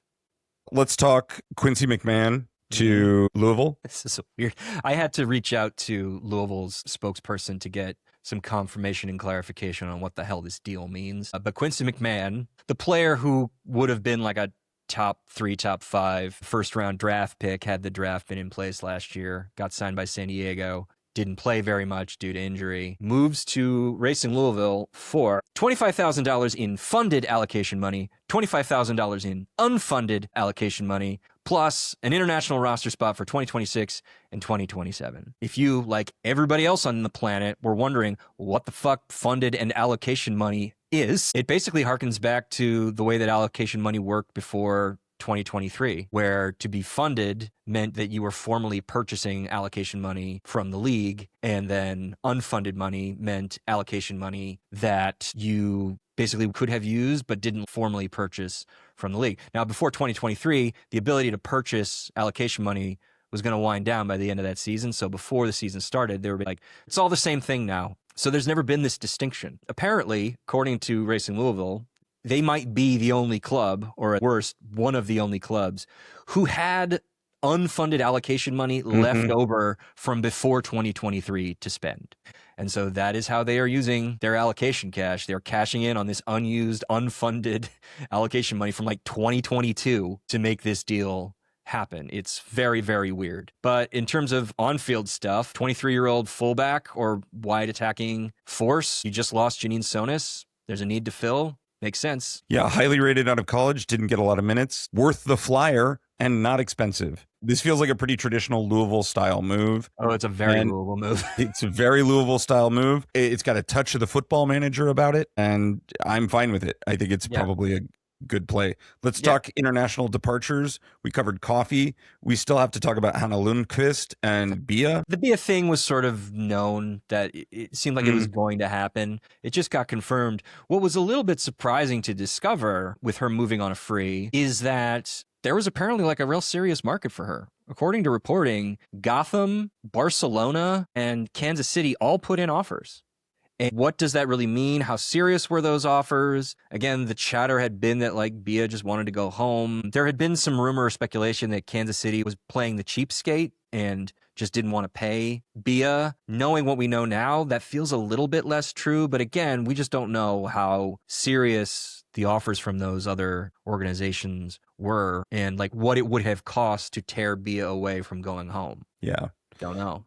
B: Let's talk Quincy McMahon to Louisville.
A: This is so weird. I had to reach out to Louisville's spokesperson to get some confirmation and clarification on what the hell this deal means. But Quincy McMahon, the player who would have been like a top 3, top 5 first-round draft pick had the draft been in place last year, got signed by San Diego, didn't play very much due to injury, moves to Racing Louisville for $25,000 in funded allocation money, $25,000 in unfunded allocation money, plus an international roster spot for 2026 and 2027. If you, like everybody else on the planet, were wondering what the fuck funded and allocation money is, it basically harkens back to the way that allocation money worked before 2023, where to be funded meant that you were formally purchasing allocation money from the league, and then unfunded money meant allocation money that you basically could have used but didn't formally purchase from the league. Now, before 2023, the ability to purchase allocation money was going to wind down by the end of that season. So before the season started, they were like, it's all the same thing now. So there's never been this distinction. Apparently, according to Racing Louisville, they might be the only club, or at worst, one of the only clubs, who had unfunded allocation money left over from before 2023 to spend. And so that is how they are using their allocation cash. They're cashing in on this unused, unfunded allocation money from like 2022 to make this deal happen. It's very, very weird. But in terms of on-field stuff, 23-year-old fullback or wide attacking force, you just lost Janine Sonis. There's a need to fill. Makes sense.
B: Yeah, highly rated out of college, didn't get a lot of minutes, worth the flyer and not expensive. This feels like a pretty traditional Louisville-style move.
A: Oh, it's a very Louisville move.
B: It's a very Louisville-style move. It's got a touch of the football manager about it, and I'm fine with it. I think it's probably a good play. Let's talk international departures. We covered Coffey. We still have to talk about Hanna Lundqvist and Bia.
A: The Bia thing was sort of known that it seemed like it was going to happen. It just got confirmed. What was a little bit surprising to discover with her moving on a free is that there was apparently like a real serious market for her. According to reporting, Gotham, Barcelona, and Kansas City all put in offers. And what does that really mean? How serious were those offers? Again, the chatter had been that like Bia just wanted to go home. There had been some rumor or speculation that Kansas City was playing the cheapskate and just didn't want to pay Bia. Knowing what we know now, that feels a little bit less true. But again, we just don't know how serious the offers from those other organizations were and like what it would have cost to tear Bia away from going home.
B: Yeah.
A: Don't know.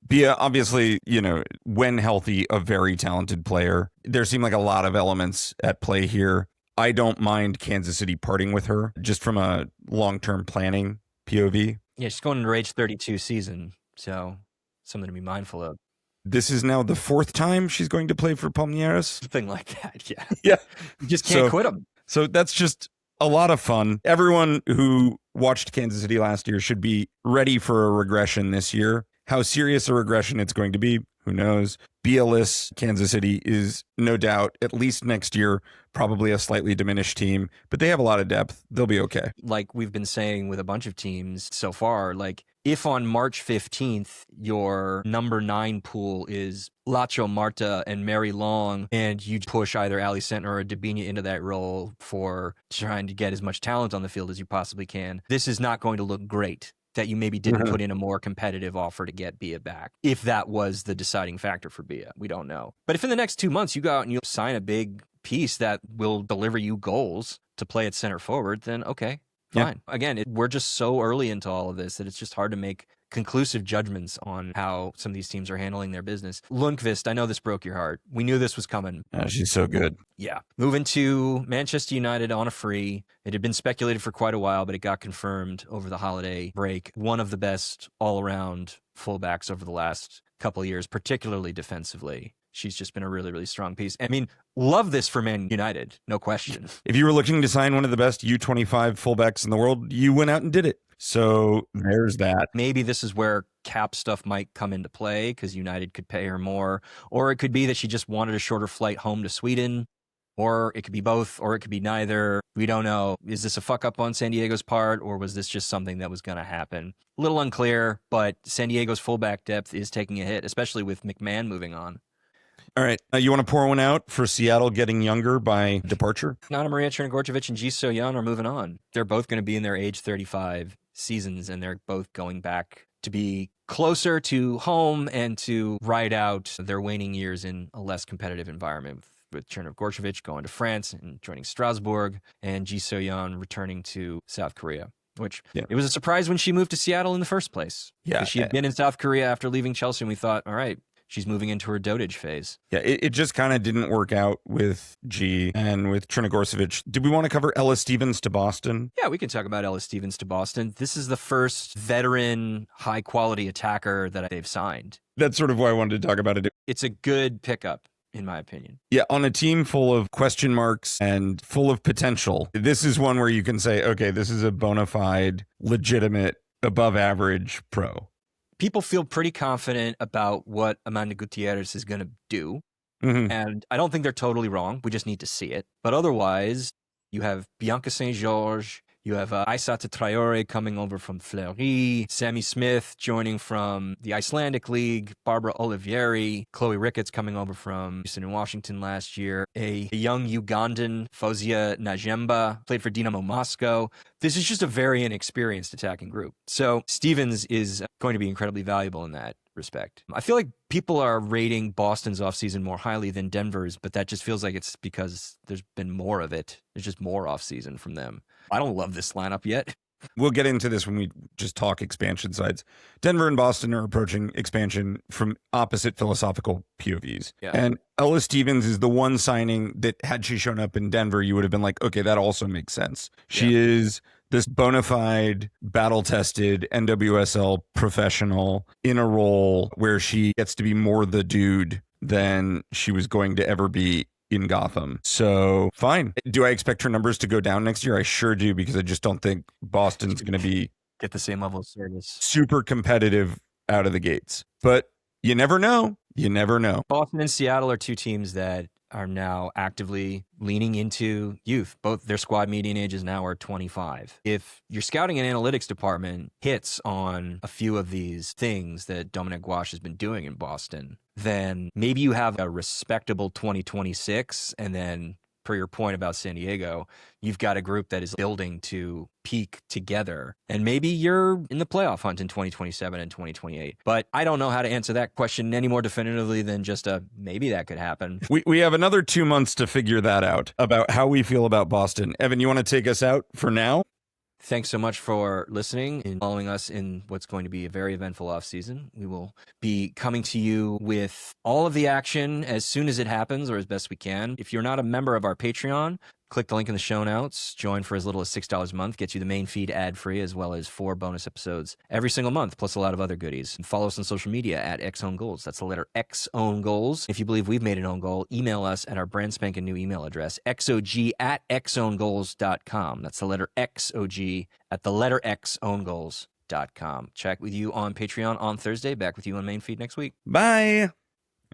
B: Bia, obviously, you know, when healthy, a very talented player. There seem like a lot of elements at play here. I don't mind Kansas City parting with her just from a long-term planning POV.
A: Yeah, she's going into her age 32 season, so something to be mindful of.
B: This is now the fourth time she's going to play for Palmeiras.
A: Something like that, yeah.
B: Yeah.
A: You just can't quit them.
B: So that's just a lot of fun. Everyone who watched Kansas City last year should be ready for a regression this year. How serious a regression it's going to be, who knows? BLS Kansas City is no doubt, at least next year, probably a slightly diminished team, but they have a lot of depth. They'll be okay.
A: Like we've been saying with a bunch of teams so far, like if on March 15th, your number 9 pool is Lacho Marta and Mary Long, and you push either Ali Sentner or Dabinia into that role for trying to get as much talent on the field as you possibly can, this is not going to look great. That you maybe didn't put in a more competitive offer to get Bia back. If that was the deciding factor for Bia, we don't know. But if in the next 2 months you go out and you sign a big piece that will deliver you goals to play at center forward, then okay, fine. Yeah. Again, we're just so early into all of this that it's just hard to make conclusive judgments on how some of these teams are handling their business. Lundqvist, I know this broke your heart. We knew this was coming.
B: Oh, she's so good.
A: Yeah. Moving to Manchester United on a free. It had been speculated for quite a while, but it got confirmed over the holiday break. One of the best all-around fullbacks over the last couple of years, particularly defensively. She's just been a really, really strong piece. I mean, love this for Man United, no question.
B: If you were looking to sign one of the best U25 fullbacks in the world, you went out and did it. So there's that.
A: Maybe this is where cap stuff might come into play because United could pay her more. Or it could be that she just wanted a shorter flight home to Sweden. Or it could be both, or it could be neither. We don't know. Is this a fuck up on San Diego's part, or was this just something that was going to happen? A little unclear, but San Diego's fullback depth is taking a hit, especially with McMahon moving on.
B: All right. You want to pour one out for Seattle getting younger by departure?
A: Nana Maria Chernogorcevic and Ji So-yeon are moving on. They're both going to be in their age 35 seasons, and they're both going back to be closer to home and to ride out their waning years in a less competitive environment, with Chernogorcevic going to France and joining Strasbourg, and Ji So-yeon returning to South Korea. Which it was a surprise when she moved to Seattle in the first place. Yeah, she had been in South Korea after leaving Chelsea, and we thought, all right, she's moving into her dotage phase.
B: Yeah, it just kind of didn't work out with G and with Chernogorcevic. Did we want to cover Ella Stevens to Boston?
A: Yeah, we can talk about Ella Stevens to Boston. This is the first veteran, high-quality attacker that they've signed.
B: That's sort of why I wanted to talk about it.
A: It's a good pickup, in my opinion.
B: Yeah, on a team full of question marks and full of potential, this is one where you can say, okay, this is a bona fide, legitimate, above-average pro.
A: People feel pretty confident about what Amanda Gutierrez is going to do. Mm-hmm. And I don't think they're totally wrong. We just need to see it. But otherwise, you have Bianca St. George, You have Aissata Traore coming over from Fleury, Sammy Smith joining from the Icelandic League, Barbara Olivieri, Chloe Ricketts coming over from Houston and Washington last year, a young Ugandan, Fozia Najemba, played for Dinamo Moscow. This is just a very inexperienced attacking group. So Stevens is going to be incredibly valuable in that respect. I feel like people are rating Boston's offseason more highly than Denver's, but that just feels like it's because there's been more of it. There's just more offseason from them. I don't love this lineup yet.
B: We'll get into this when we just talk expansion sides. Denver and Boston are approaching expansion from opposite philosophical POVs.
A: Yeah.
B: And Ella Stevens is the one signing that, had she shown up in Denver, you would have been like, okay, that also makes sense. She is this bona fide, battle-tested NWSL professional in a role where she gets to be more the dude than she was going to ever be in Gotham. So fine. Do I expect her numbers to go down next year? I sure do, because I just don't think Boston's going to be
A: get the same level of service.
B: Super competitive out of the gates. But you never know. You never know.
A: Boston and Seattle are two teams that are now actively leaning into youth. Both their squad median ages now are 25. If your scouting and analytics department hits on a few of these things that Dominic Gouache has been doing in Boston, then maybe you have a respectable 2026. And then, per your point about San Diego, you've got a group that is building to peak together. And maybe you're in the playoff hunt in 2027 and 2028. But I don't know how to answer that question any more definitively than just a maybe that could happen.
B: We have another 2 months to figure that out about how we feel about Boston. Evan, you want to take us out for now?
A: Thanks so much for listening and following us in what's going to be a very eventful offseason. We will be coming to you with all of the action as soon as it happens, or as best we can. If you're not a member of our Patreon, click the link in the show notes. Join for as little as $6 a month. Gets you the main feed ad-free, as well as 4 bonus episodes every single month, plus a lot of other goodies. And follow us on social media at XOwnGoals. That's the letter X Own Goals. If you believe we've made an own goal, email us at our brand spanking new email address, xog@xowngoals.com. That's the letter XOG at the letter XOwnGoals.com. Check with you on Patreon on Thursday. Back with you on main feed next week.
B: Bye.